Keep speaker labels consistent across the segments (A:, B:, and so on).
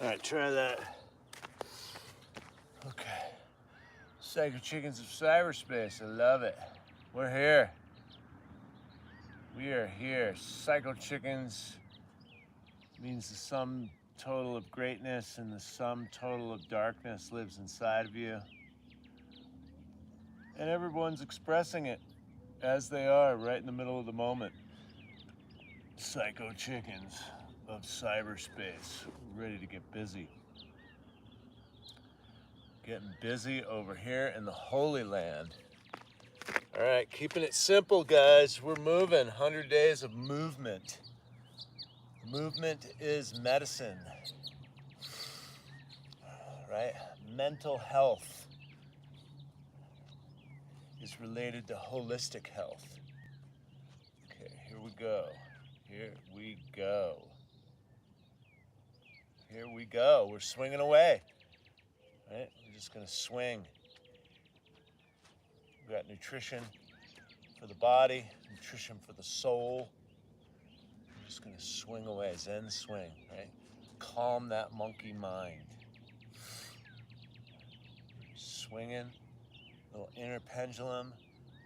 A: All right, try that. Okay. Psycho Chickens of cyberspace. I love it. We're here. We are here. Psycho Chickens means the sum total of greatness and the sum total of darkness lives inside of you. And everyone's expressing it as they are right in the middle of the moment. Psycho Chickens of cyberspace. We're ready to get busy. Getting busy over here in the Holy Land. All right, keeping it simple, guys. We're moving. 100 days of movement. Movement is medicine, right? Mental health is related to holistic health. Okay, here we go. Here we go. Here we go. We're swinging away, right? We're just gonna swing. We've got nutrition for the body, nutrition for the soul. We're just gonna swing away, Zen swing, right? Calm that monkey mind. Swinging, little inner pendulum.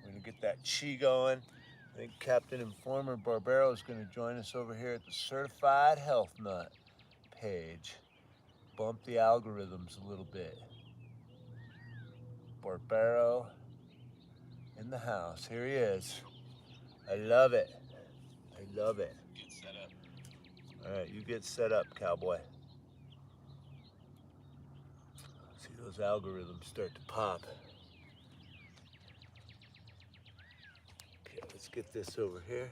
A: We're gonna get that chi going. I think Captain Informer Barbero is gonna join us over here at the Certified Health Nut page. Bump the algorithms a little bit. Barbero in the house. Here he is. I love it. I love it.
B: Get set up.
A: All right, you get set up, cowboy. See those algorithms start to pop. Okay, let's get this over here.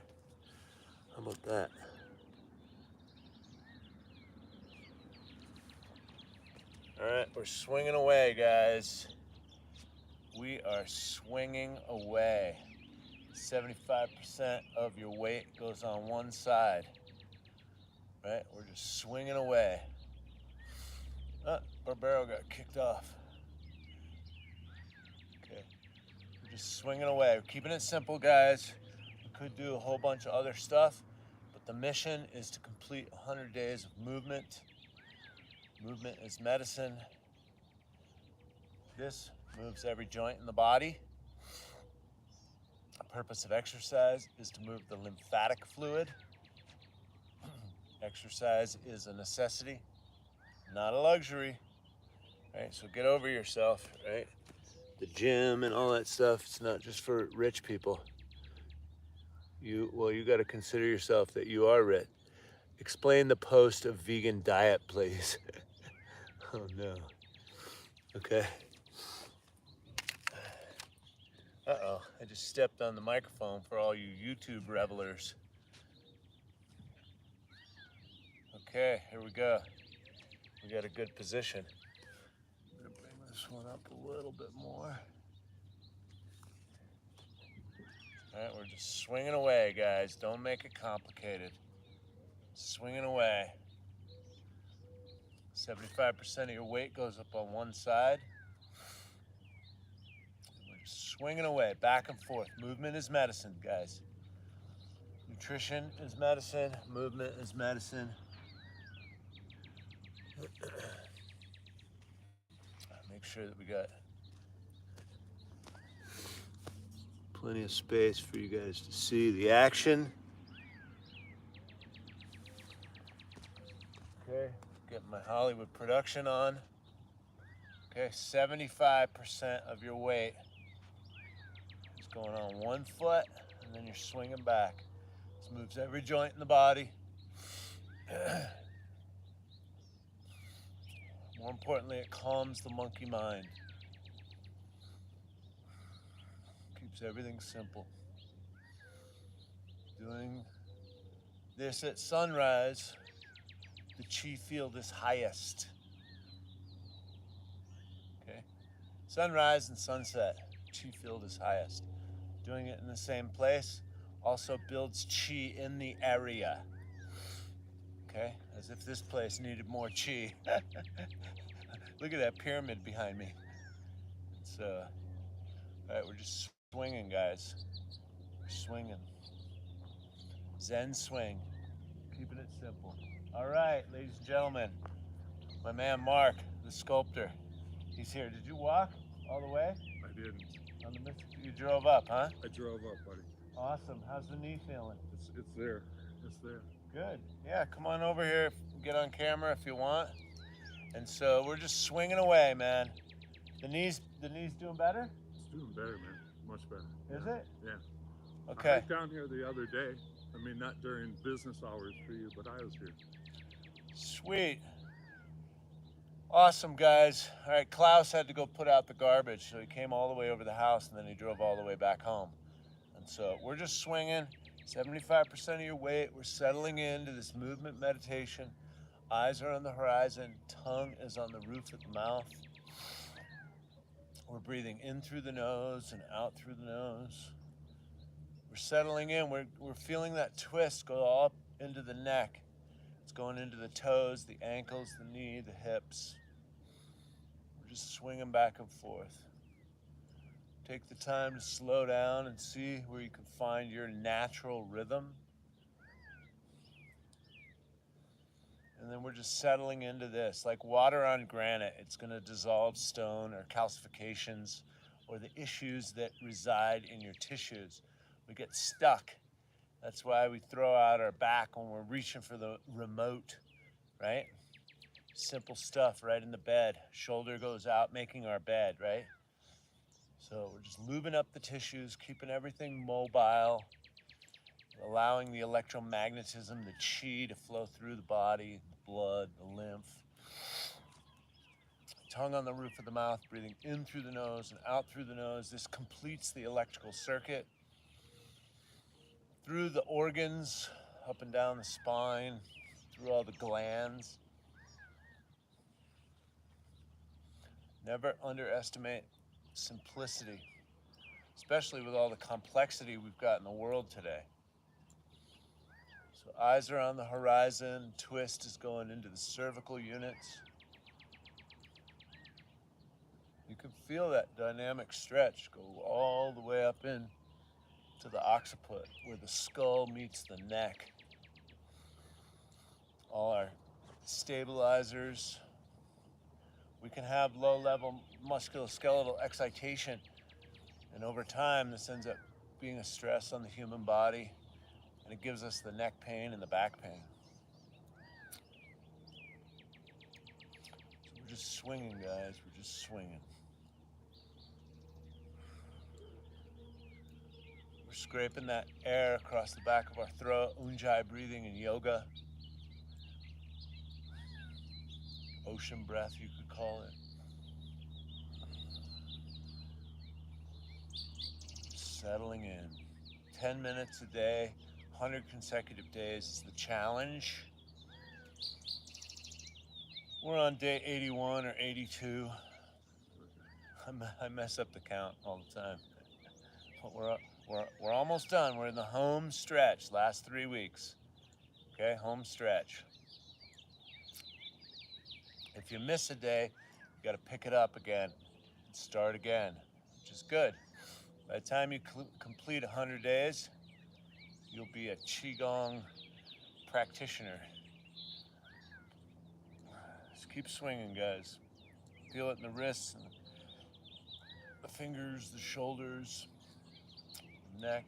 A: How about that? All right, we're swinging away, guys. We are swinging away. 75% of your weight goes on one side, right? We're just swinging away. Barbero got kicked off. Okay, we're just swinging away. We're keeping it simple, guys. We could do a whole bunch of other stuff, but the mission is to complete 100 days of movement. Movement is medicine. This moves every joint in the body. The purpose of exercise is to move the lymphatic fluid. Exercise is a necessity, not a luxury, right? So get over yourself, right? The gym and all that stuff, it's not just for rich people. You got to consider yourself that you are rich. Explain the post of vegan diet, please. Oh no. Okay. Uh-oh, I just stepped on the microphone for all you YouTube revelers. Okay, here we go. We got a good position. I'm gonna bring this one up a little bit more. All right, we're just swinging away, guys. Don't make it complicated. Swinging away. 75% of your weight goes up on one side. We're just swinging away, back and forth. Movement is medicine, guys. Nutrition is medicine. Movement is medicine. Make sure that we got plenty of space for you guys to see the action. Okay, getting my Hollywood production on. Okay, 75% of your weight is going on one foot, and then you're swinging back. This moves every joint in the body. More importantly, it calms the monkey mind. Keeps everything simple. Doing this at sunrise, the chi field is highest. Okay? Sunrise and sunset, chi field is highest. Doing it in the same place also builds chi in the area. Okay? As if this place needed more chi. Look at that pyramid behind me. It's all right, we're just swinging, guys. We're swinging. Zen swing. Keeping it simple. All right, ladies and gentlemen. My man Mark, the sculptor, he's here. Did you walk all the way?
B: I didn't.
A: On the you drove up, huh?
B: I drove up, buddy.
A: Awesome. How's the knee feeling?
B: It's there. It's there.
A: Good. Yeah, come on over here. Get on camera if you want. And so we're just swinging away, man. The knee's doing better?
B: It's doing better, man. Much better.
A: Is it?
B: Yeah.
A: Okay.
B: I hiked down here the other day. I mean, not during business hours for you, but I was here.
A: Sweet. Awesome, guys. All right, Klaus had to go put out the garbage, so he came all the way over the house, and then he drove all the way back home. And so we're just swinging, 75% of your weight. We're settling into this movement meditation. Eyes are on the horizon. Tongue is on the roof of the mouth. We're breathing in through the nose and out through the nose. We're settling in. We're feeling that twist go up into the neck. It's going into the toes, the ankles, the knee, the hips. We're just swinging back and forth. Take the time to slow down and see where you can find your natural rhythm. And then we're just settling into this. Like water on granite, it's going to dissolve stone or calcifications or the issues that reside in your tissues. We get stuck. That's why we throw out our back when we're reaching for the remote, right? Simple stuff right in the bed. Shoulder goes out, making our bed, right? So we're just lubing up the tissues, keeping everything mobile, allowing the electromagnetism, the chi to flow through the body, the blood, the lymph. Tongue on the roof of the mouth, breathing in through the nose and out through the nose. This completes the electrical circuit through the organs, up and down the spine, through all the glands. Never underestimate simplicity, especially with all the complexity we've got in the world today. So eyes are on the horizon, twist is going into the cervical units. You can feel that dynamic stretch go all the way up in to the occiput, where the skull meets the neck. All our stabilizers. We can have low-level musculoskeletal excitation, and over time, this ends up being a stress on the human body, and it gives us the neck pain and the back pain. So we're just swinging, guys. We're just swinging. We're scraping that air across the back of our throat, Ujjayi breathing in yoga. Ocean breath, you could call it. Settling in. 10 minutes a day, 100 consecutive days is the challenge. We're on day 81 or 82. I mess up the count all the time. But we're almost done. We're in the home stretch, last 3 weeks. Okay, home stretch. If you miss a day, you got to pick it up again and start again, which is good. By the time you complete 100 days, you'll be a Qigong practitioner. Just keep swinging, guys. Feel it in the wrists, and the fingers, the shoulders, the neck.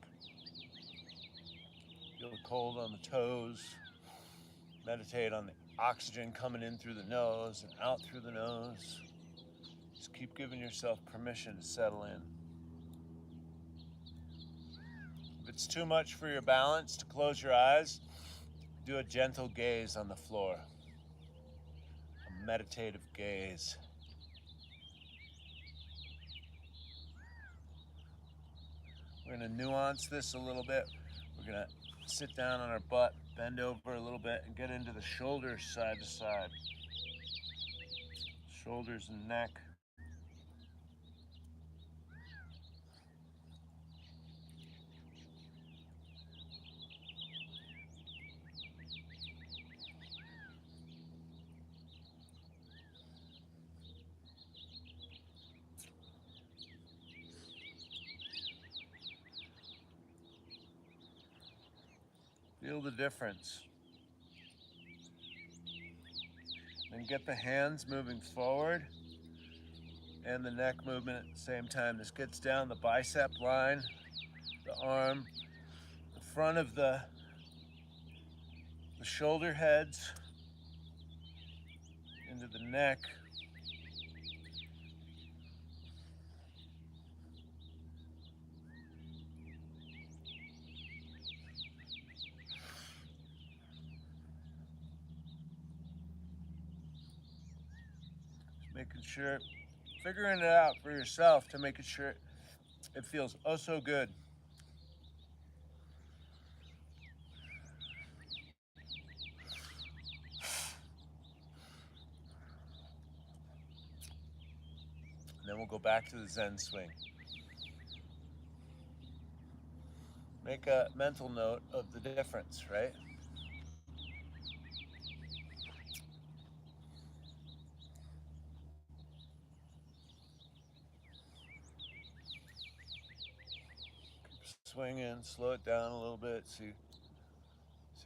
A: Feel the cold on the toes. Meditate on the oxygen coming in through the nose and out through the nose. Just keep giving yourself permission to settle in. If it's too much for your balance to close your eyes, do a gentle gaze on the floor. A meditative gaze. We're going to nuance this a little bit. We're going to sit down on our butt, bend over a little bit, and get into the shoulders side to side. Shoulders and neck. Feel the difference. And get the hands moving forward and the neck movement at the same time. This gets down the bicep line, the arm, the front of the shoulder heads, into the neck. Just making sure, figuring it out for yourself to make sure it feels oh so good. And then we'll go back to the Zen swing. Make a mental note of the difference, right? Keep swinging, slow it down a little bit, see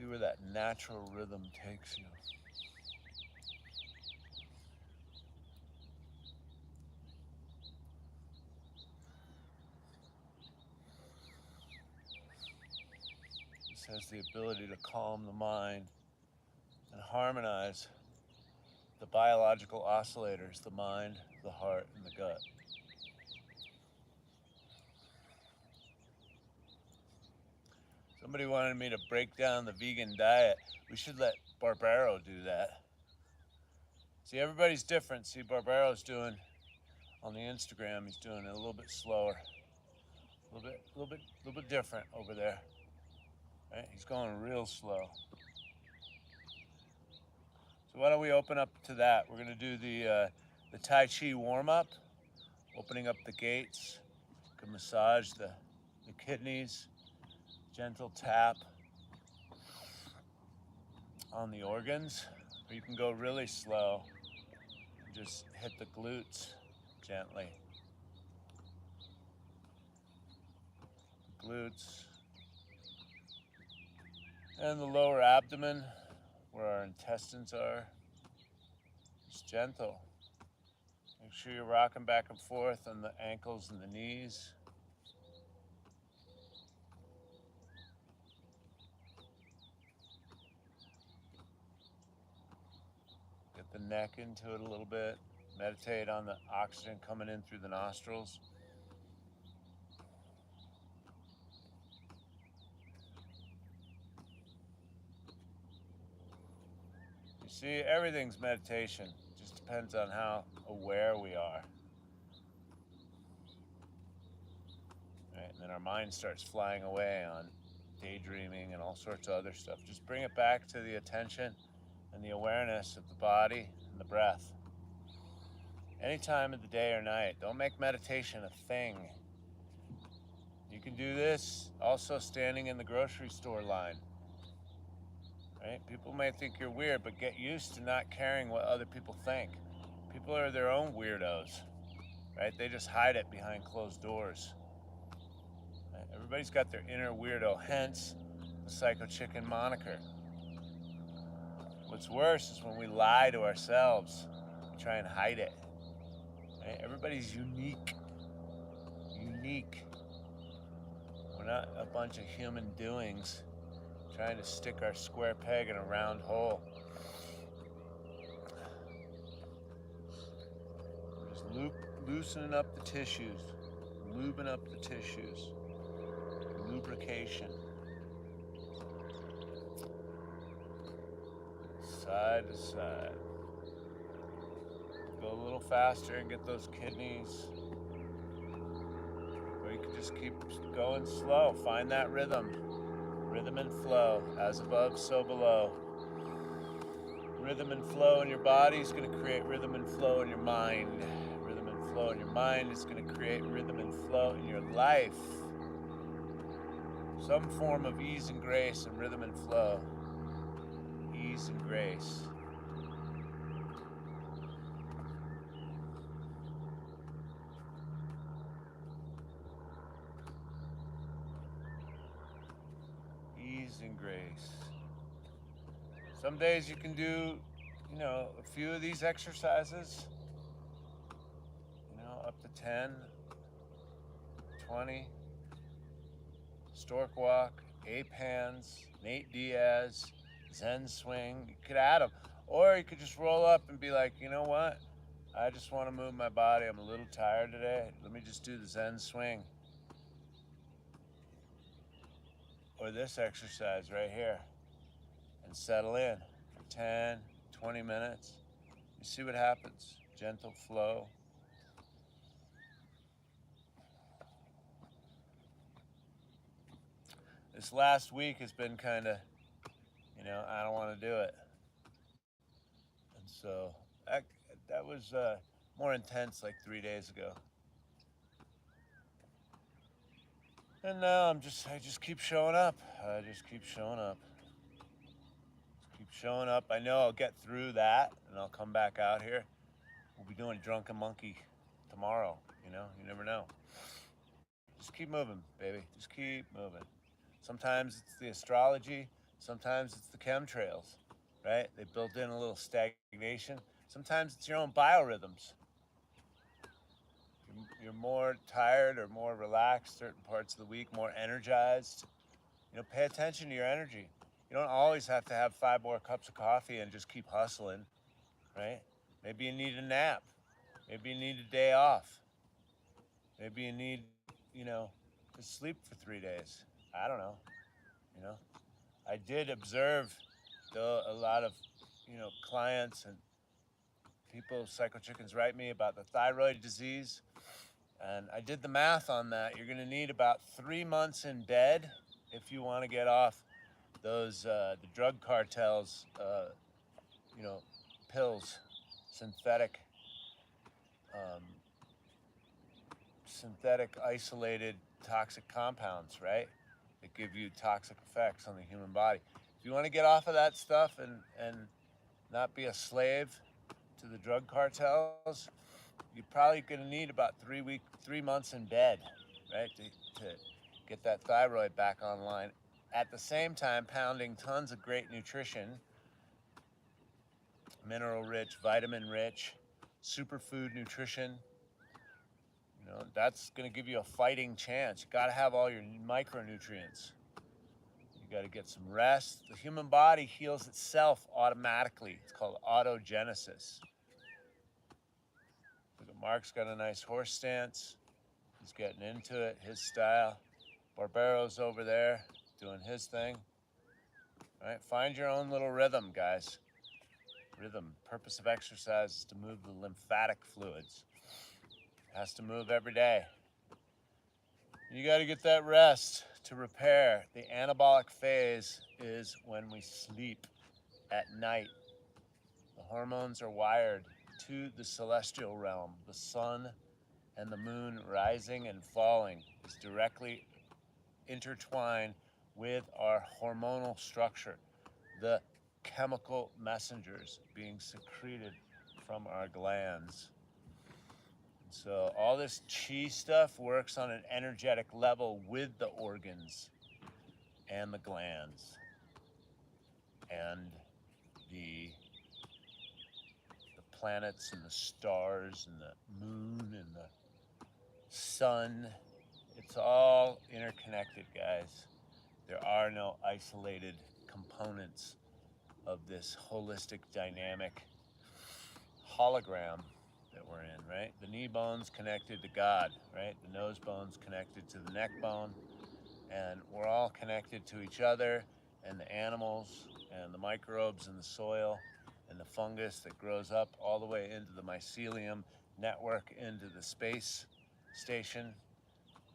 A: where that natural rhythm takes you. This has the ability to calm the mind and harmonize the biological oscillators, the mind, the heart, and the gut. Somebody wanted me to break down the vegan diet. We should let Barbaro do that. See, everybody's different. See, Barbaro's doing on the Instagram, he's doing it a little bit slower, a little bit different over there. Right? He's going real slow. So why don't we open up to that? We're gonna do the Tai Chi warm up, opening up the gates. You can massage the kidneys, gentle tap on the organs, or you can go really slow and just hit the glutes gently. The glutes and the lower abdomen where our intestines are. Just gentle. Make sure you're rocking back and forth on the ankles and the knees. Get the neck into it a little bit. Meditate on the oxygen coming in through the nostrils. You see, everything's meditation. It just depends on how aware we are. Right? And then our mind starts flying away on daydreaming and all sorts of other stuff. Just bring it back to the attention and the awareness of the body and the breath. Any time of the day or night. Don't make meditation a thing. You can do this also standing in the grocery store line. Right? People may think you're weird, but get used to not caring what other people think. People are their own weirdos. Right? They just hide it behind closed doors. Right? Everybody's got their inner weirdo, hence the Psycho Chicken moniker. What's worse is when we lie to ourselves, we try and hide it. Right? Everybody's unique. Unique. We're not a bunch of human doings trying to stick our square peg in a round hole. We're just loosening up the tissues, lubing up the tissues, lubrication. Side to side. Go a little faster and get those kidneys. Or you can just keep going slow. Find that rhythm. Rhythm and flow. As above, so below. Rhythm and flow in your body is going to create rhythm and flow in your mind. Rhythm and flow in your mind is going to create rhythm and flow in your life. Some form of ease and grace and rhythm and flow. Ease and grace. Ease and grace. Some days you can do a few of these exercises, up to 10, 20, stork walk, ape hands, Nate Diaz, Zen swing. You could add them. Or you could just roll up and be like, you know what? I just want to move my body. I'm a little tired today. Let me just do the Zen swing. Or this exercise right here. And settle in for 10, 20 minutes. You see what happens. Gentle flow. This last week has been kind of, I don't want to do it. And so that was more intense like 3 days ago. And now I just keep showing up. I just keep showing up. Just keep showing up. I know I'll get through that and I'll come back out here. We'll be doing Drunken Monkey tomorrow, you never know. Just keep moving, baby. Just keep moving. Sometimes it's the astrology, sometimes it's the chemtrails, right? They built in a little stagnation. Sometimes it's your own biorhythms. You're more tired or more relaxed certain parts of the week, more energized. Pay attention to your energy. You don't always have to have 5 more cups of coffee and just keep hustling, right? Maybe you need a nap. Maybe you need a day off. Maybe you need, to sleep for 3 days. I don't know. I did observe though a lot of, clients and people, psycho chickens write me about the thyroid disease. And I did the math on that. You're gonna need about 3 months in bed if you wanna get off those, the drug cartels, pills, synthetic isolated toxic compounds, right? That give you toxic effects on the human body. If you want to get off of that stuff and not be a slave to the drug cartels, you're probably going to need about 3 months in bed, right, to get that thyroid back online. At the same time, pounding tons of great nutrition, mineral-rich, vitamin-rich, superfood nutrition. That's going to give you a fighting chance. You got to have all your micronutrients. You got to get some rest. The human body heals itself automatically. It's called autogenesis. Look at Mark's got a nice horse stance. He's getting into it, his style. Barbero's over there doing his thing. All right, find your own little rhythm, guys. Rhythm. Purpose of exercise is to move the lymphatic fluids. Has to move every day. You got to get that rest to repair. The anabolic phase is when we sleep at night. The hormones are wired to the celestial realm. The sun and the moon rising and falling is directly intertwined with our hormonal structure. The chemical messengers being secreted from our glands. So all this chi stuff works on an energetic level with the organs and the glands and the planets and the stars and the moon and the sun. It's all interconnected, guys. There are no isolated components of this holistic dynamic hologram that we're in, right? The knee bone's connected to God, right? The nose bone's connected to the neck bone, and we're all connected to each other and the animals and the microbes in the soil and the fungus that grows up all the way into the mycelium network into the space station,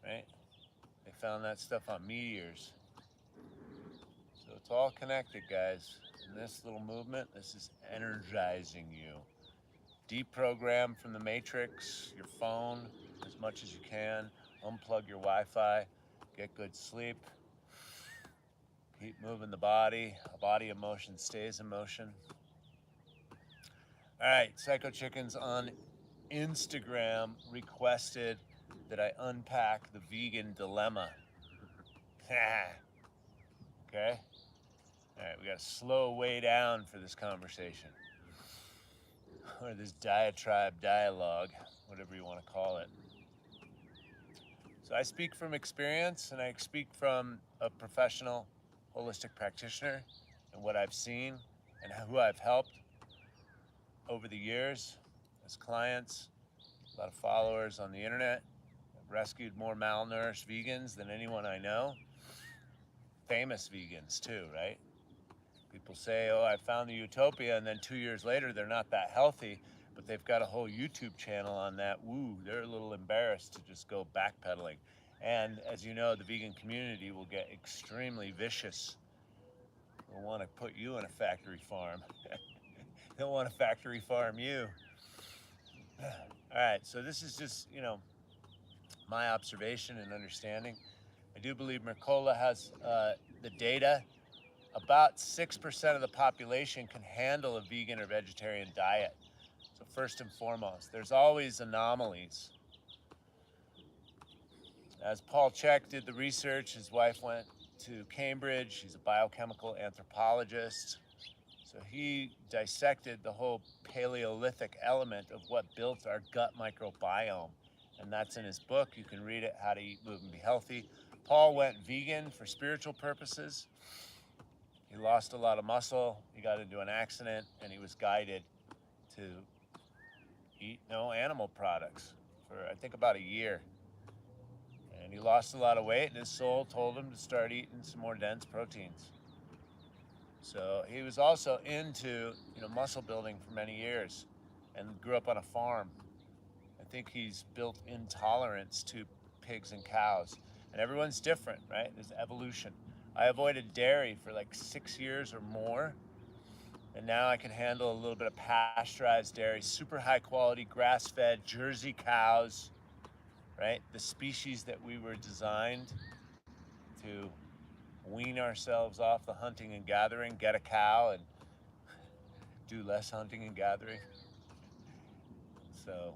A: right? They found that stuff on meteors. So it's all connected, guys. And this little movement, this is energizing you. Deprogram from the matrix, your phone, as much as you can. Unplug your Wi-Fi. Get good sleep. Keep moving the body. A body in motion stays in motion. All right, Psycho Chickens on Instagram requested that I unpack the vegan dilemma. Okay? All right, we got to slow way down for this conversation. or this diatribe dialogue, whatever you want to call it. So I speak from experience, and I speak from a professional holistic practitioner and what I've seen and who I've helped over the years as clients, a lot of followers on the internet. I've rescued more malnourished vegans than anyone I know. Famous vegans too, right? People say, oh, I found the utopia, and then 2 years later they're not that healthy, but they've got a whole YouTube channel on that. Woo, they're a little embarrassed to just go backpedaling. And as you know, the vegan community will get extremely vicious. They'll want to put you in a factory farm. They'll want to factory farm you. All right, so this is just, my observation and understanding. I do believe Mercola has the data. About 6% of the population can handle a vegan or vegetarian diet. So first and foremost, there's always anomalies. As Paul Chek did the research, his wife went to Cambridge. He's a biochemical anthropologist. So he dissected the whole Paleolithic element of what built our gut microbiome. And that's in his book. You can read it, How to Eat, Move, and Be Healthy. Paul went vegan for spiritual purposes. He lost a lot of muscle. He got into an accident, and he was guided to eat no animal products for, I think, about a year. And he lost a lot of weight, and his soul told him to start eating some more dense proteins. So he was also into, muscle building for many years and grew up on a farm. I think he's built intolerance to pigs and cows. And everyone's different, right? There's evolution. I avoided dairy for like 6 years or more. And now I can handle a little bit of pasteurized dairy, super high quality grass-fed Jersey cows, right? The species that we were designed to wean ourselves off the hunting and gathering, get a cow and do less hunting and gathering. So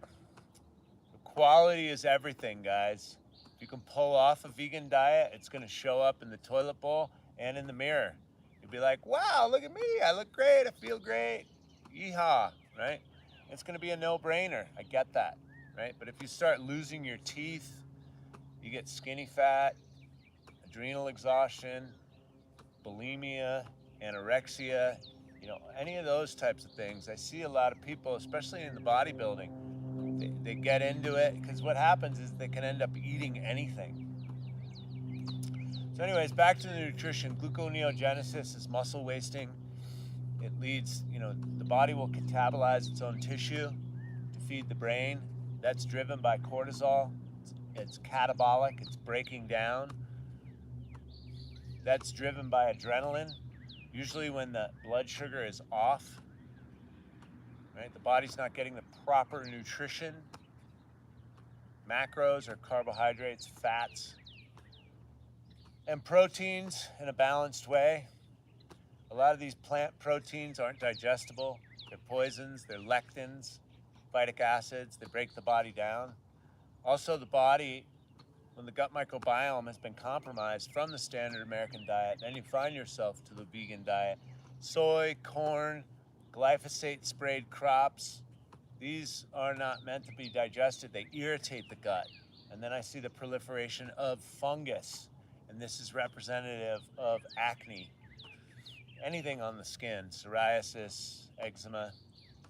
A: the quality is everything, guys. If you can pull off a vegan diet, it's going to show up in the toilet bowl and in the mirror. You'll be like, wow, look at me. I look great. I feel great. Yeehaw, right? It's going to be a no-brainer. I get that, right? But if you start losing your teeth, you get skinny fat, adrenal exhaustion, bulimia, anorexia, any of those types of things. I see a lot of people, especially in the bodybuilding, they get into it because what happens is they can end up eating anything. So anyways, back to the nutrition. Gluconeogenesis is muscle wasting. It leads, the body will catabolize its own tissue to feed the brain. That's driven by cortisol. It's catabolic, it's breaking down. That's driven by adrenaline. Usually when the blood sugar is off, right? The body's not getting the proper nutrition. Macros are carbohydrates, fats, and proteins in a balanced way. A lot of these plant proteins aren't digestible. They're poisons, they're lectins, phytic acids, they break the body down. Also, the body, when the gut microbiome has been compromised from the standard American diet, then you find yourself to the vegan diet. Soy, corn, glyphosate sprayed crops, these are not meant to be digested. They irritate the gut. And then I see the proliferation of fungus. And this is representative of acne, anything on the skin, psoriasis, eczema.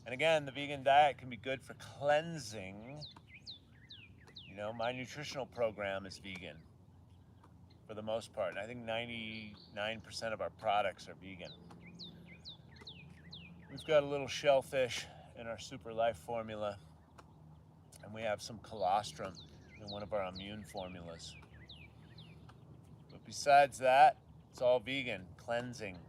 A: And again, the vegan diet can be good for cleansing. My nutritional program is vegan for the most part. I think 99% of our products are vegan. We've got a little shellfish in our Super Life formula, and we have some colostrum in one of our immune formulas. But besides that, it's all vegan, cleansing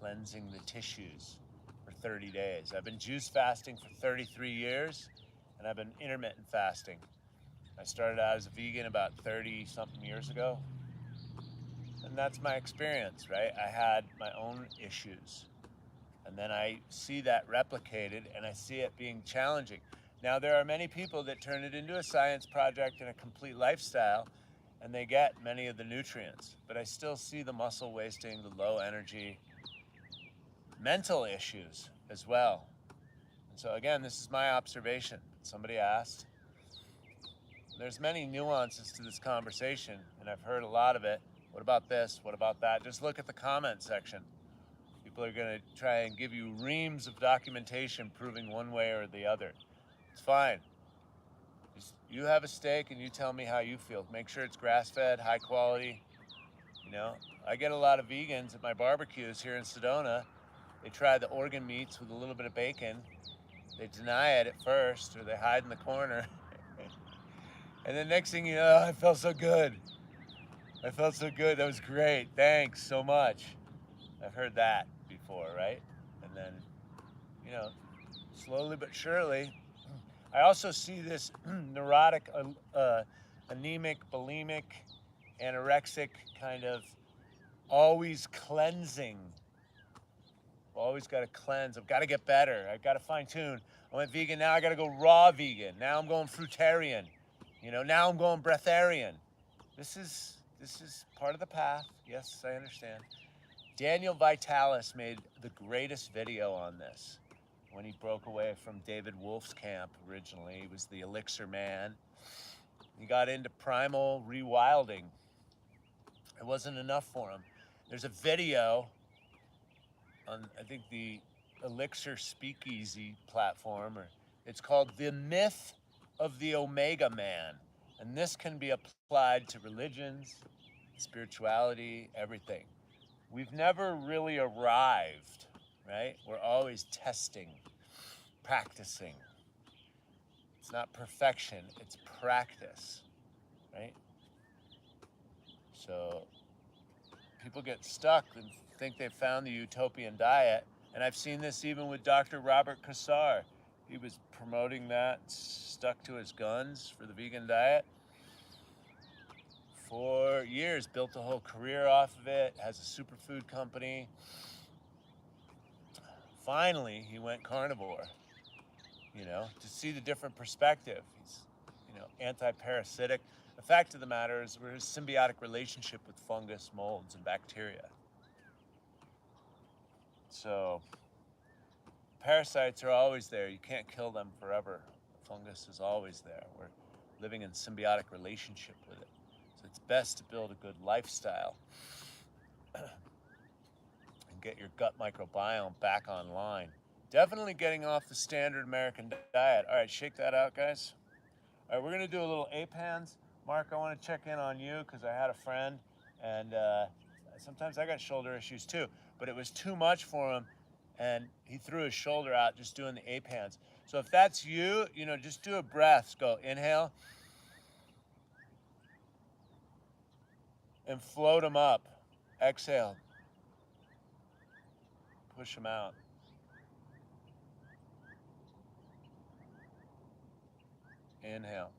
A: the tissues for 30 days. I've been juice fasting for 33 years, and I've been intermittent fasting. I started out as a vegan about 30-something years ago, and that's my experience, right? I had my own issues, and then I see that replicated, and I see it being challenging. Now, there are many people that turn it into a science project and a complete lifestyle, and they get many of the nutrients, but I still see the muscle wasting, the low energy, mental issues as well. And so again, this is my observation. Somebody asked. There's many nuances to this conversation, and I've heard a lot of it. What about this? What about that? Just look at the comment section. People are going to try and give you reams of documentation proving one way or the other. It's fine. Just, you have a steak and you tell me how you feel. Make sure it's grass-fed, high quality. You know, I get a lot of vegans at my barbecues here in Sedona. They try the organ meats with a little bit of bacon. They deny it at first, or they hide in the corner. And then next thing you know, I felt so good. I felt so good. That was great. Thanks so much. I've heard that before, right? And then, you know, slowly but surely, I also see this neurotic, anemic, bulimic, anorexic kind of always cleansing. Always got to cleanse. I've got to get better. I've got to fine tune. I went vegan. Now I got to go raw vegan. Now I'm going fruitarian. You know, now I'm going breatharian. This is part of the path. Yes, I understand. Daniel Vitalis made the greatest video on this when he broke away from David Wolf's camp originally. He was the elixir man. He got into primal rewilding. It wasn't enough for him. There's a video on, I think, the Elixir Speakeasy platform, or it's called The Myth of the Omega Man. And this can be applied to religions, spirituality, everything. We've never really arrived, right? We're always testing, practicing. It's not perfection, it's practice, right? So people get stuck and think they've found the utopian diet. And I've seen this even with Dr. Robert Kassar. He was promoting that, stuck to his guns for the vegan diet for years, built a whole career off of it, has a superfood company. Finally, he went carnivore, you know, to see the different perspective. He's, you know, anti-parasitic. The fact of the matter is we're in a symbiotic relationship with fungus, molds, and bacteria. So parasites are always there. You can't kill them forever. The fungus is always there. We're living in symbiotic relationship with it. So it's best to build a good lifestyle and get your gut microbiome back online. Definitely getting off the standard American diet. All right, shake that out, guys. All right, we're gonna do a little ape hands. Mark, I wanna check in on you because I had a friend, and sometimes I got shoulder issues too, but it was too much for him, and he threw his shoulder out just doing the ape hands. So if that's you, you know, just do a breath. Go inhale and float them up. Exhale. Push them out. Inhale.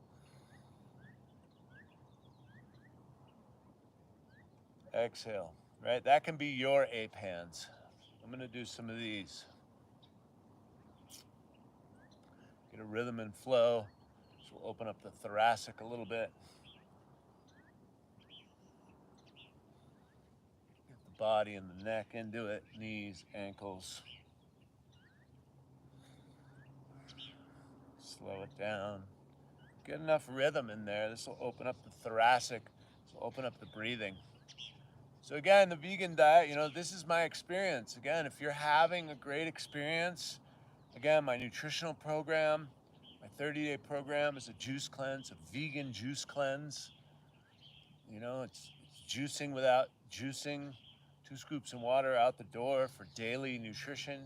A: Exhale. Right? That can be your ape hands. I'm going to do some of these. Get a rhythm and flow. So we'll open up the thoracic a little bit. Get the body and the neck into it. Knees, ankles. Slow it down. Get enough rhythm in there. This will open up the thoracic. This will open up the breathing. So again, the vegan diet, you know, this is my experience. Again, if you're having a great experience, again, my nutritional program, my 30-day program is a juice cleanse, a vegan juice cleanse. You know, it's juicing without juicing, 2 scoops of water out the door for daily nutrition.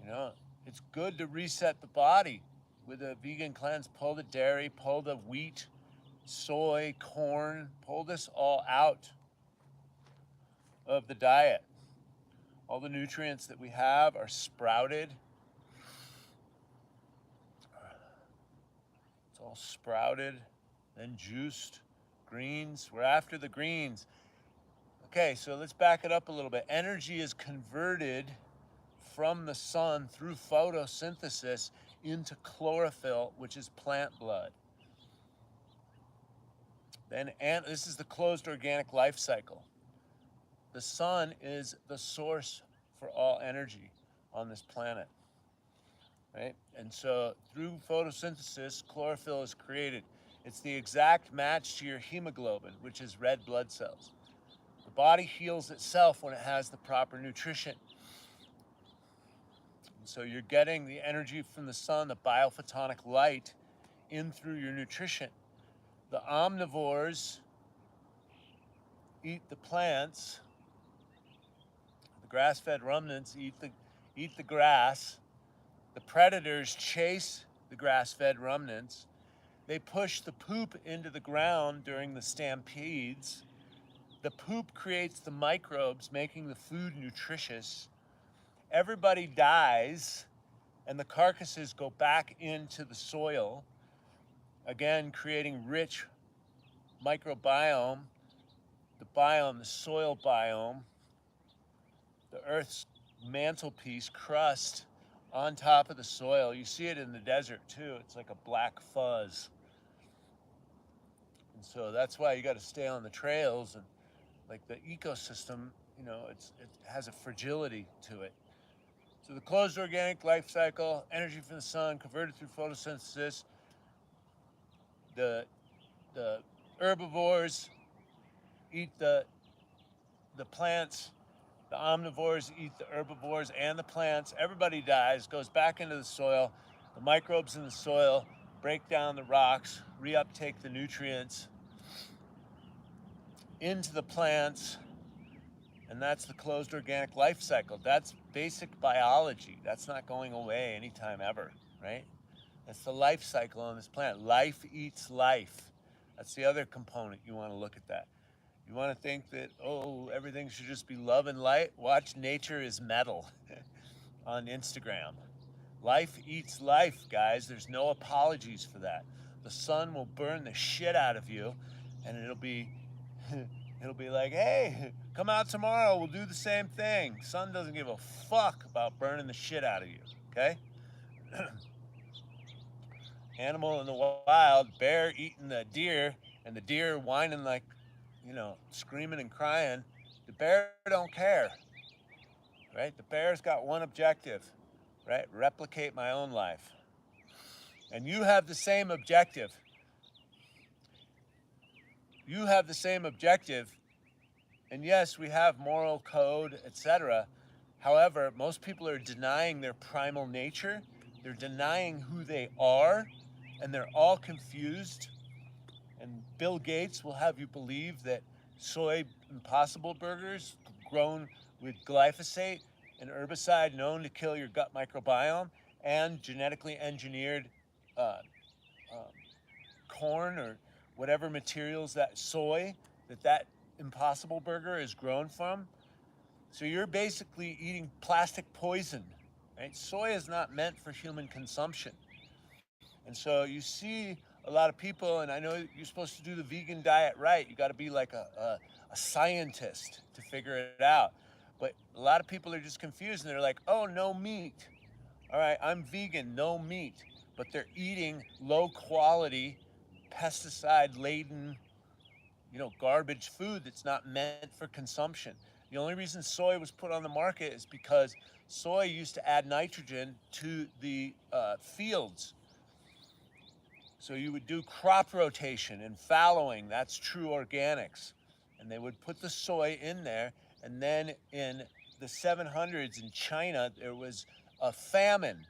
A: You know, it's good to reset the body with a vegan cleanse. Pull the dairy, pull the wheat, soy, corn, pull this all out of the diet. All the nutrients that we have are sprouted. It's all sprouted, then juiced. Greens, we're after the greens. Okay, so let's back it up a little bit. Energy is converted from the sun through photosynthesis into chlorophyll, which is plant blood. And this is the closed organic life cycle. The sun is the source for all energy on this planet, right? And so through photosynthesis, chlorophyll is created. It's the exact match to your hemoglobin, which is red blood cells. The body heals itself when it has the proper nutrition. And so you're getting the energy from the sun, the biophotonic light, in through your nutrition. The omnivores eat the plants. The grass-fed ruminants eat the grass. The predators chase the grass-fed ruminants. They push the poop into the ground during the stampedes. The poop creates the microbes, making the food nutritious. Everybody dies, and the carcasses go back into the soil, again creating rich microbiome, the soil biome, the Earth's mantelpiece crust on top of the soil. You see it in the desert too. It's like a black fuzz. And so that's why you got to stay on the trails, and like the ecosystem, it has a fragility to it. So the closed organic life cycle, energy from the sun converted through photosynthesis. The herbivores eat the plants. The omnivores eat the herbivores and the plants. Everybody dies, goes back into the soil. The microbes in the soil break down the rocks, reuptake the nutrients into the plants, and that's the closed organic life cycle. That's basic biology. That's not going away anytime ever, right? That's the life cycle on this planet. Life eats life. That's the other component. You want to look at that. You want to think that, everything should just be love and light? Watch Nature is Metal on Instagram. Life eats life, guys. There's no apologies for that. The sun will burn the shit out of you, and it'll be like, hey, come out tomorrow. We'll do the same thing. Sun doesn't give a fuck about burning the shit out of you, okay? Animal in the wild, bear eating the deer, and the deer whining like, screaming and crying. The bear don't care, right? The bear's got one objective, right? Replicate my own life. And you have the same objective. You have the same objective. And yes, we have moral code, etc. However, most people are denying their primal nature. They're denying who they are, and they're all confused. And Bill Gates will have you believe that soy impossible burgers grown with glyphosate, an herbicide known to kill your gut microbiome, and genetically engineered corn or whatever materials that soy, that impossible burger is grown from. So you're basically eating plastic poison, right? Soy is not meant for human consumption. And so you see a lot of people, and I know you're supposed to do the vegan diet right. You got to be like a scientist to figure it out. But a lot of people are just confused, and they're like, oh, no meat. All right, I'm vegan, no meat. But they're eating low quality, pesticide laden, garbage food that's not meant for consumption. The only reason soy was put on the market is because soy used to add nitrogen to the fields. So you would do crop rotation and fallowing. That's true organics. And they would put the soy in there. And then in the 700s in China, there was a famine.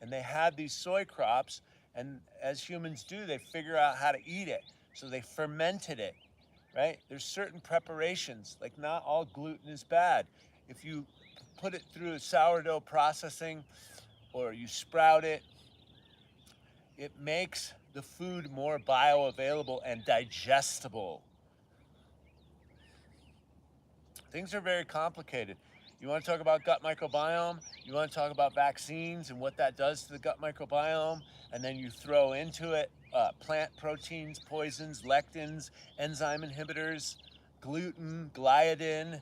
A: And they had these soy crops. And as humans do, they figure out how to eat it. So they fermented it, right? There's certain preparations. Like, not all gluten is bad. If you put it through a sourdough processing or you sprout it, it makes the food more bioavailable and digestible. Things are very complicated. You want to talk about gut microbiome, you want to talk about vaccines and what that does to the gut microbiome, and then you throw into it plant proteins, poisons, lectins, enzyme inhibitors, gluten, gliadin.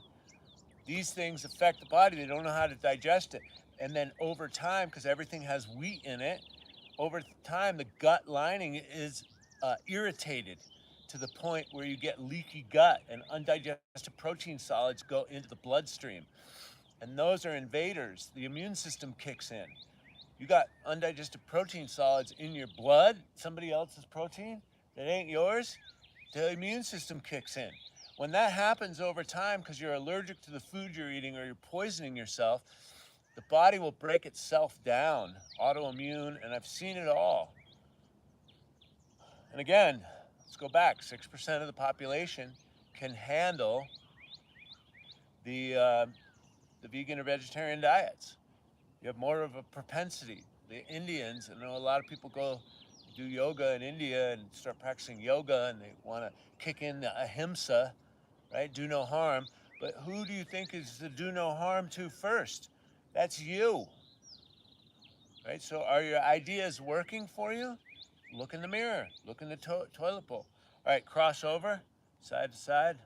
A: These things affect the body. They don't know how to digest it. And then over time, because everything has wheat in it, over time, the gut lining is irritated to the point where you get leaky gut and undigested protein solids go into the bloodstream. And those are invaders. The immune system kicks in. You got undigested protein solids in your blood, somebody else's protein that ain't yours, the immune system kicks in. When that happens over time because you're allergic to the food you're eating or you're poisoning yourself, the body will break itself down, autoimmune, and I've seen it all. And again, let's go back, 6% of the population can handle the vegan or vegetarian diets. You have more of a propensity. The Indians, I know a lot of people go do yoga in India and start practicing yoga and they want to kick in the ahimsa, right? Do no harm. But who do you think is the do no harm to first? That's you, right? So are your ideas working for you? Look in the mirror, look in the toilet bowl. All right, cross over, side to side.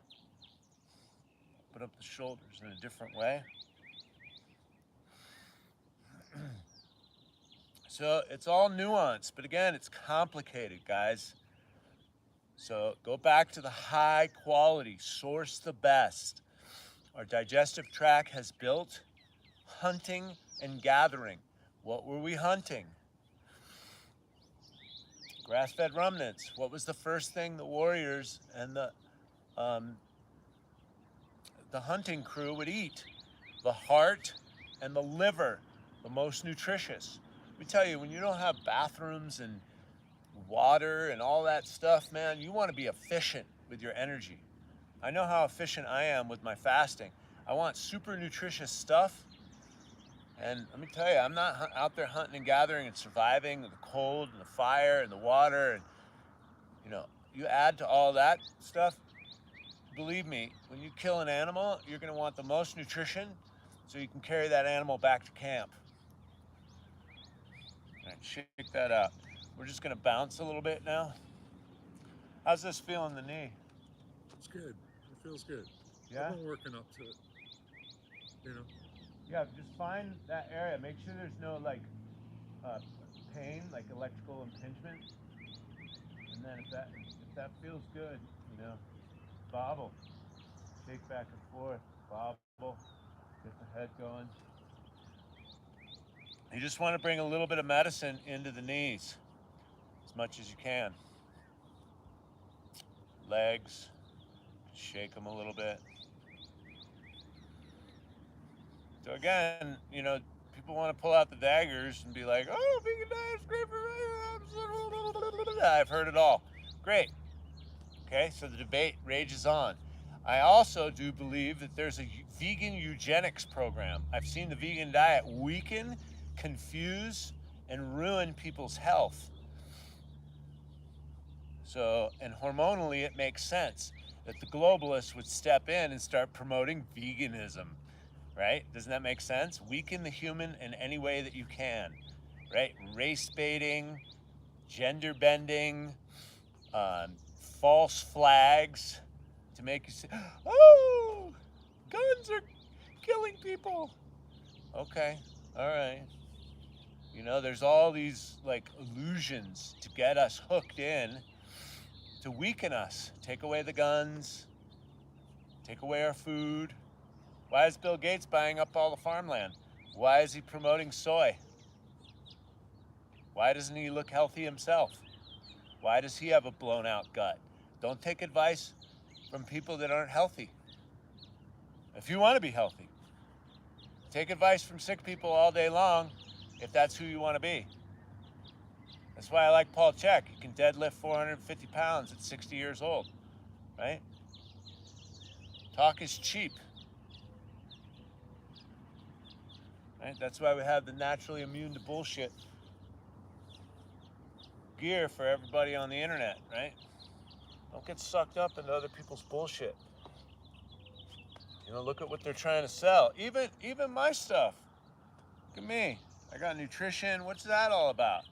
A: Put up the shoulders in a different way. So it's all nuanced, but again, it's complicated, guys. So go back to the high quality, source the best. Our digestive tract has built hunting and gathering. What were we hunting? Grass-fed ruminants. What was the first thing the warriors and the hunting crew would eat? The heart and the liver, the most nutritious. Let me tell you, when you don't have bathrooms and water and all that stuff, man, you want to be efficient with your energy. I know how efficient I am with my fasting. I want super nutritious stuff. And let me tell you, I'm not out there hunting and gathering and surviving the cold and the fire and the water. And, you know, you add to all that stuff, believe me, when you kill an animal, you're going to want the most nutrition so you can carry that animal back to camp. All right, shake that out. We're just going to bounce a little bit now. How's this feel in the knee?
B: It's good. It feels good.
A: Yeah?
B: I've been working up to it. You know?
A: Yeah, just find that area. Make sure there's no pain, like electrical impingement. And then if that feels good, you know, bobble. Shake back and forth, bobble, get the head going. You just want to bring a little bit of medicine into the knees as much as you can. Legs, shake them a little bit. So again, you know, people want to pull out the daggers and be like, oh, vegan diet's great for me. I've heard it all. Great. Okay, so the debate rages on. I also do believe that there's a vegan eugenics program. I've seen the vegan diet weaken, confuse, and ruin people's health. So, and hormonally, it makes sense that the globalists would step in and start promoting veganism, right? Doesn't that make sense? Weaken the human in any way that you can, right? Race baiting, gender bending, false flags to make you say, oh, guns are killing people. Okay, all right. You know, there's all these like illusions to get us hooked in, to weaken us. Take away the guns, take away our food. Why is Bill Gates buying up all the farmland? Why is he promoting soy? Why doesn't he look healthy himself? Why does he have a blown out gut? Don't take advice from people that aren't healthy. If you want to be healthy, take advice from sick people all day long if that's who you want to be. That's why I like Paul Chek. He can deadlift 450 pounds at 60 years old, right? Talk is cheap. Right? That's why we have the naturally immune to bullshit gear for everybody on the internet, right? Don't get sucked up into other people's bullshit. You know, look at what they're trying to sell. Even my stuff. Look at me. I got nutrition. What's that all about?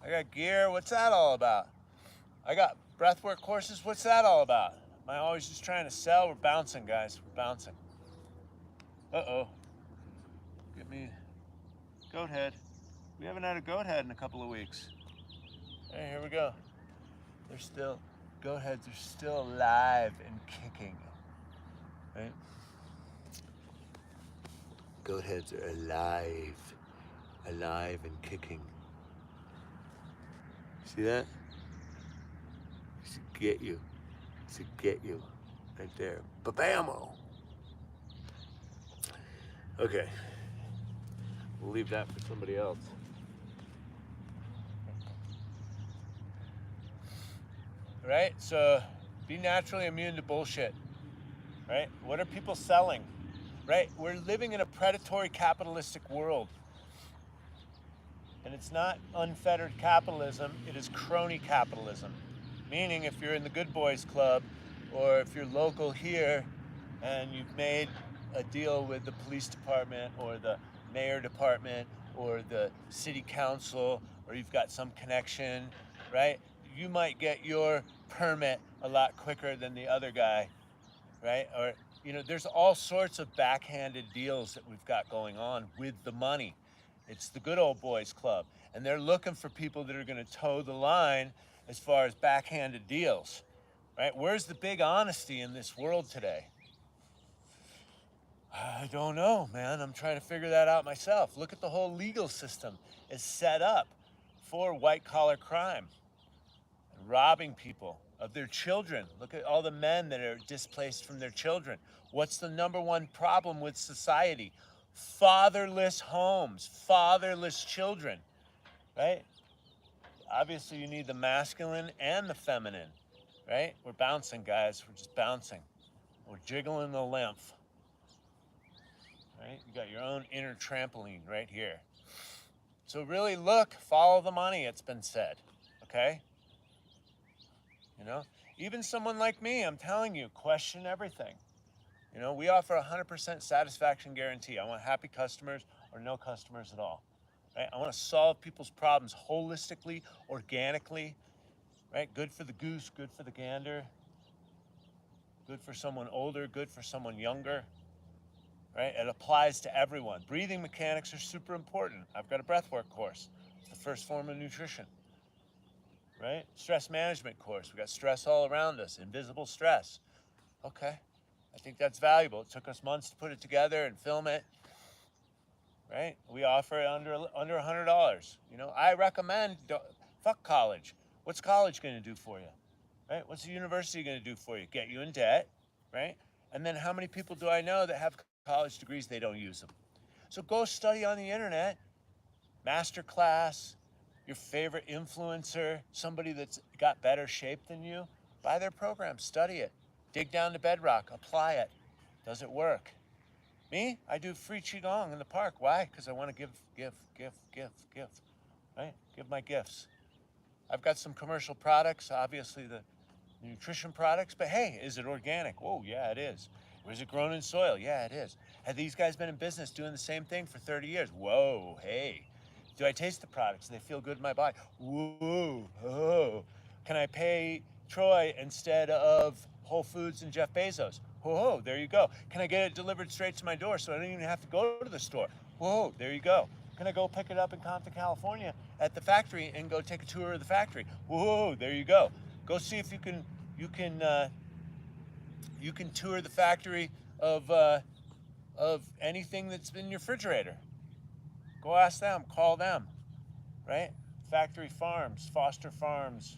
A: I got gear. What's that all about? I got breathwork courses. What's that all about? Am I always just trying to sell? We're bouncing, guys. We're bouncing. Uh-oh. Get me goat head. We haven't had a goat head in a couple of weeks. Hey, here we go. They're still, goat heads are still alive and kicking, right? Goat heads are alive. Alive and kicking. See that? It's to get you. It's to get you. Right there. Ba-bam-o! Okay. We'll leave that for somebody else. Right? So be naturally immune to bullshit. Right? What are people selling? Right? We're living in a predatory capitalistic world. And it's not unfettered capitalism, it is crony capitalism. Meaning if you're in the Good Boys Club or if you're local here and you've made a deal with the police department or the mayor department or the city council, or you've got some connection, right? You might get your permit a lot quicker than the other guy, right? Or, there's all sorts of backhanded deals that we've got going on with the money. It's the good old boys club. And they're looking for people that are going to toe the line as far as backhanded deals, right? Where's the big honesty in this world today? I don't know, man. I'm trying to figure that out myself. Look at the whole legal system is set up for white-collar crime and robbing people of their children. Look at all the men that are displaced from their children. What's the number one problem with society? Fatherless homes, fatherless children, right? Obviously, you need the masculine and the feminine, right? We're bouncing, guys. We're just bouncing. We're jiggling the lymph, right? You got your own inner trampoline right here. So really look, follow the money, it's been said, okay? Even someone like me, I'm telling you, question everything. We offer 100% satisfaction guarantee. I want happy customers or no customers at all. Right? I want to solve people's problems holistically, organically. Right? Good for the goose, good for the gander. Good for someone older, good for someone younger. Right? It applies to everyone. Breathing mechanics are super important. I've got a breathwork course. It's the first form of nutrition. Right? Stress management course. We got stress all around us, invisible stress. Okay. I think that's valuable. It took us months to put it together and film it. Right? We offer it under $100. I recommend, fuck college. What's college going to do for you? Right? What's the university going to do for you? Get you in debt, right? And then how many people do I know that have college degrees, they don't use them? So go study on the internet, master class, your favorite influencer, somebody that's got better shape than you, buy their program, study it, dig down to bedrock, apply it. Does it work? Me, I do free Qigong in the park. Why? Because I want to give, right? Give my gifts. I've got some commercial products, obviously the nutrition products, but hey, is it organic? Whoa, yeah, it is. Was it grown in soil? Yeah, it is. Have these guys been in business doing the same thing for 30 years? Whoa, hey. Do I taste the products? Do they feel good in my body? Whoa, oh. Can I pay Troy instead of Whole Foods and Jeff Bezos? Whoa, there you go. Can I get it delivered straight to my door so I don't even have to go to the store? Whoa, there you go. Can I go pick it up in Compton, California at the factory and go take a tour of the factory? Whoa, there you go. Go see if you can tour the factory of anything that's in your refrigerator. Go ask them, call them, right? Factory farms, Foster Farms,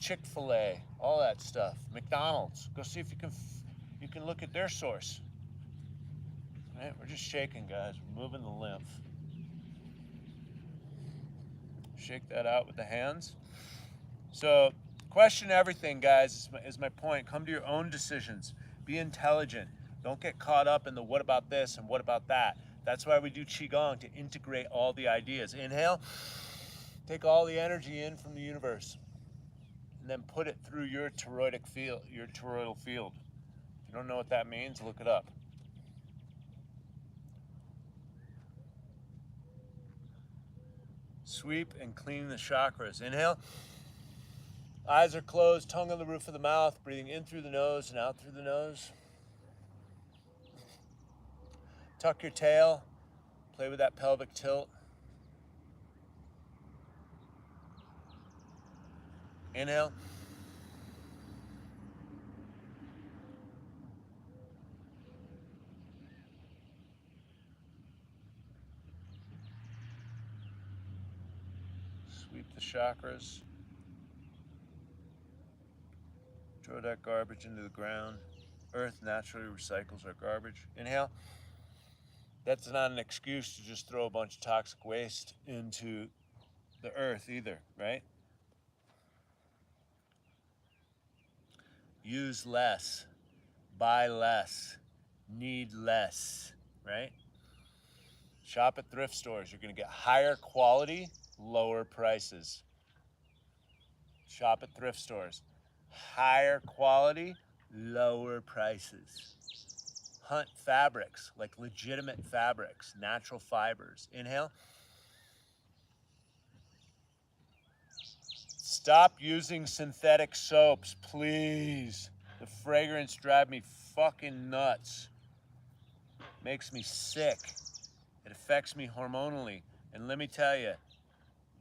A: Chick-fil-A, all that stuff. McDonald's. Go see if you can look at their source. Right? We're just shaking, guys. We're moving the lymph. Shake that out with the hands. So question everything, guys, is my point. Come to your own decisions. Be intelligent. Don't get caught up in the what about this and what about that. That's why we do Qigong, to integrate all the ideas. Inhale. Take all the energy in from the universe. And then put it through your toroidal field. If you don't know what that means, look it up. Sweep and clean the chakras. Inhale. Eyes are closed, tongue on the roof of the mouth, breathing in through the nose and out through the nose. Tuck your tail, play with that pelvic tilt. Inhale. Sweep the chakras. Throw that garbage into the ground. Earth naturally recycles our garbage. Inhale. That's not an excuse to just throw a bunch of toxic waste into the earth either, right? Use less, buy less, need less, right? Shop at thrift stores. You're going to get higher quality, lower prices. Shop at thrift stores. Higher quality, lower prices. Hunt fabrics, like legitimate fabrics, natural fibers. Inhale. Stop using synthetic soaps, please. The fragrance drives me fucking nuts. Makes me sick. It affects me hormonally. And let me tell you,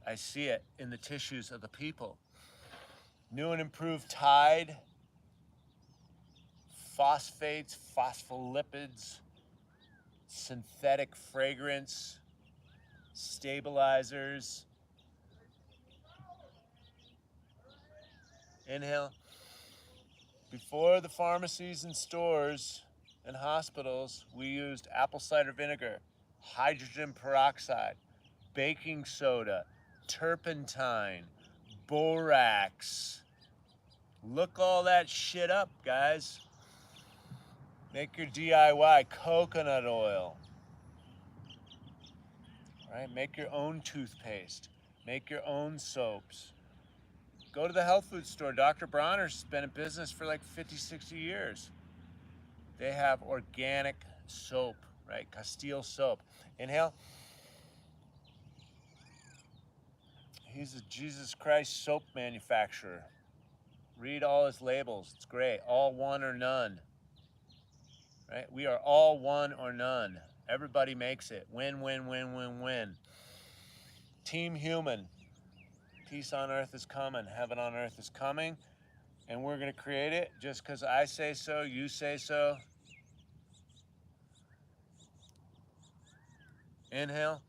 A: I see it in the tissues of the people. New and improved Tide, phosphates, phospholipids, synthetic fragrance, stabilizers. Inhale. Before the pharmacies and stores and hospitals, we used apple cider vinegar, hydrogen peroxide, baking soda, turpentine, borax. Look all that shit up, guys. Make your DIY coconut oil. Right? Make your own toothpaste. Make your own soaps. Go to the health food store. Dr. Bronner's been in business for like 50, 60 years. They have organic soap, right? Castile soap. Inhale. He's a Jesus Christ soap manufacturer. Read all his labels. It's great. All one or none. Right? We are all one or none. Everybody makes it. Win, win, win, win, win. Team human. Peace on earth is coming. Heaven on earth is coming. And we're going to create it just because I say so, you say so. Inhale.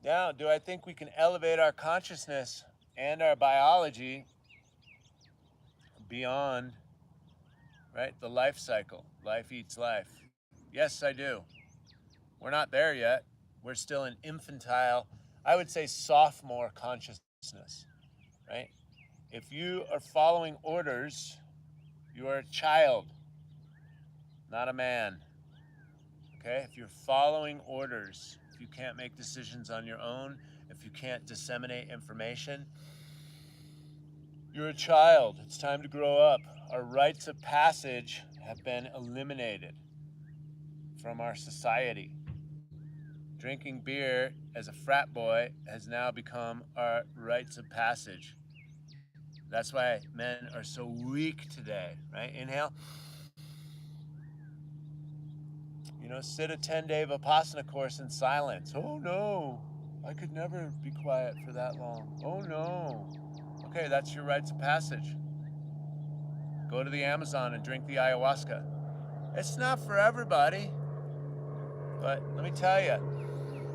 A: Now, do I think we can elevate our consciousness and our biology beyond, right, the life cycle? Life eats life. Yes, I do. We're not there yet. We're still in infantile, I would say sophomore consciousness, right? If you are following orders, you are a child, not a man. Okay? If you're following orders, if you can't make decisions on your own, if you can't disseminate information, you're a child. It's time to grow up. Our rites of passage have been eliminated from our society. Drinking beer as a frat boy has now become our rites of passage. That's why men are so weak today, right? Inhale. You know, sit a 10-day Vipassana course in silence. Oh no, I could never be quiet for that long. Oh no. Okay, that's your rites of passage. Go to the Amazon and drink the ayahuasca. It's not for everybody, but let me tell you,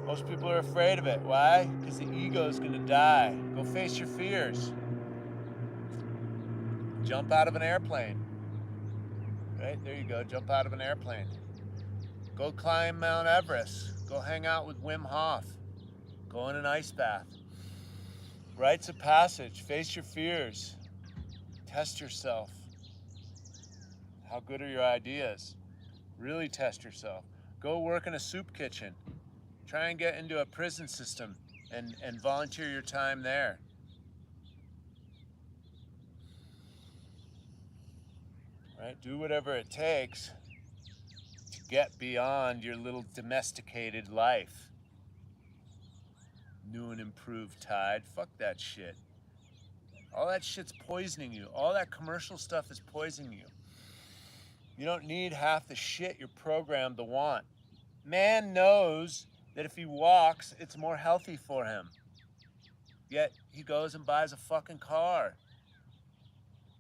A: most people are afraid of it. Why? Because the ego is going to die. Go face your fears. Jump out of an airplane. Right? There you go. Jump out of an airplane. Go climb Mount Everest. Go hang out with Wim Hof. Go in an ice bath. Rites of passage. Face your fears. Test yourself. How good are your ideas? Really test yourself. Go work in a soup kitchen. Try and get into a prison system and volunteer your time there. Right? Do whatever it takes to get beyond your little domesticated life. New and improved Tide. Fuck that shit. All that shit's poisoning you. All that commercial stuff is poisoning you. You don't need half the shit you're programmed to want. Man knows that if he walks, it's more healthy for him. Yet he goes and buys a fucking car.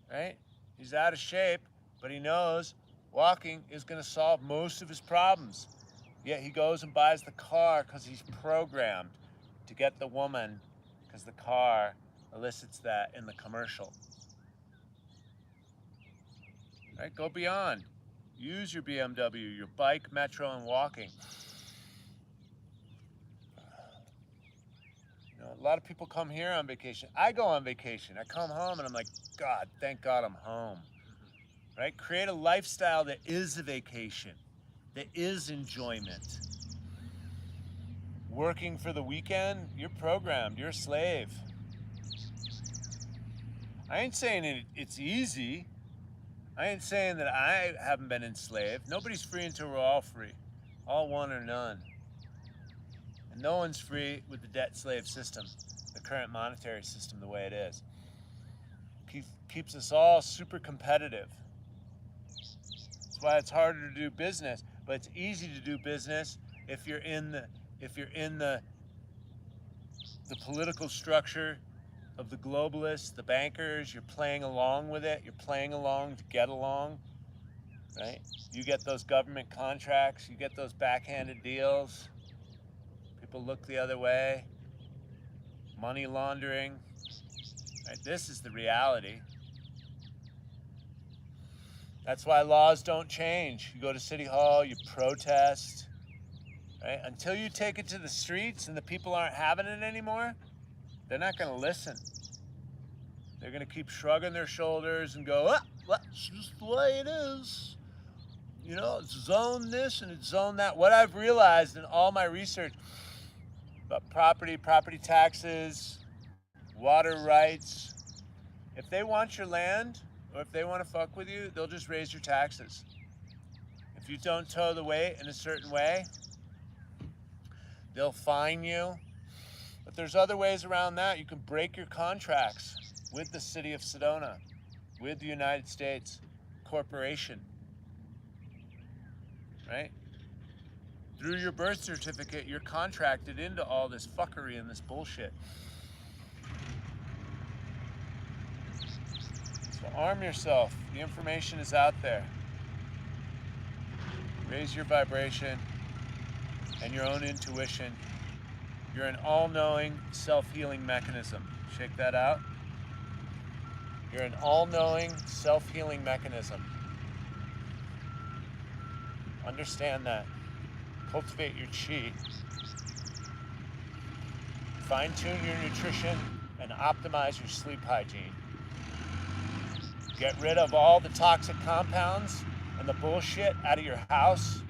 A: Right? He's out of shape, but he knows walking is going to solve most of his problems. Yet he goes and buys the car because he's programmed. to get the woman, because the car elicits that in the commercial. Right? Go beyond. Use your BMW, your bike, metro, and walking. You know, a lot of people come here on vacation. I go on vacation. I come home and I'm like, God, thank God I'm home. Right? Create a lifestyle that is a vacation, that is enjoyment. Working for the weekend, you're programmed, you're a slave. I ain't saying it's easy. I ain't saying that I haven't been enslaved. Nobody's free until we're all free. All one or none. And no one's free with the debt slave system, the current monetary system the way it is. Keeps us all super competitive. That's why it's harder to do business, but it's easy to do business if you're in the political structure of the globalists, the bankers. You're playing along with it. You're playing along to get along, right? You get those government contracts. You get those backhanded deals. People look the other way. Money laundering. Right? This is the reality. That's why laws don't change. You go to City Hall, you protest. Right? Until you take it to the streets and the people aren't having it anymore, they're not going to listen. They're going to keep shrugging their shoulders and go, that's just the way it is. You know, it's zone this and it's zone that. What I've realized in all my research about property taxes, water rights, if they want your land or if they want to fuck with you, they'll just raise your taxes. If you don't toe the weight in a certain way, they'll fine you. But there's other ways around that. You can break your contracts with the city of Sedona, with the United States corporation, right? Through your birth certificate, you're contracted into all this fuckery and this bullshit. So arm yourself. The information is out there. Raise your vibration and your own intuition. You're an all-knowing self-healing mechanism. Shake that out. You're an all-knowing self-healing mechanism. Understand that. Cultivate your chi. Fine-tune your nutrition and optimize your sleep hygiene. Get rid of all the toxic compounds and the bullshit out of your house.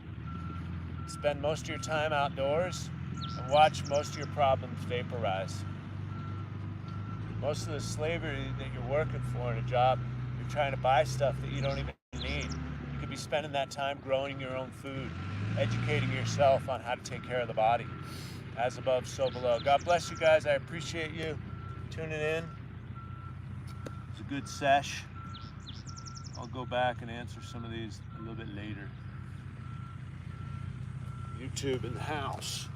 A: Spend most of your time outdoors and watch most of your problems vaporize. Most of the slavery that you're working for in a job, you're trying to buy stuff that you don't even need. You could be spending that time growing your own food, educating yourself on how to take care of the body. As above, so below. God bless you guys. I appreciate you tuning in. It's a good sesh. I'll go back and answer some of these a little bit later. YouTube in the house.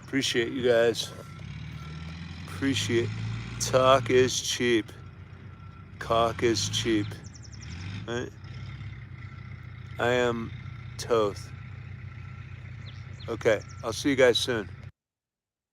A: Appreciate you guys. Appreciate. Talk is cheap. Cock is cheap. Right? I am Toth. Okay, I'll see you guys soon.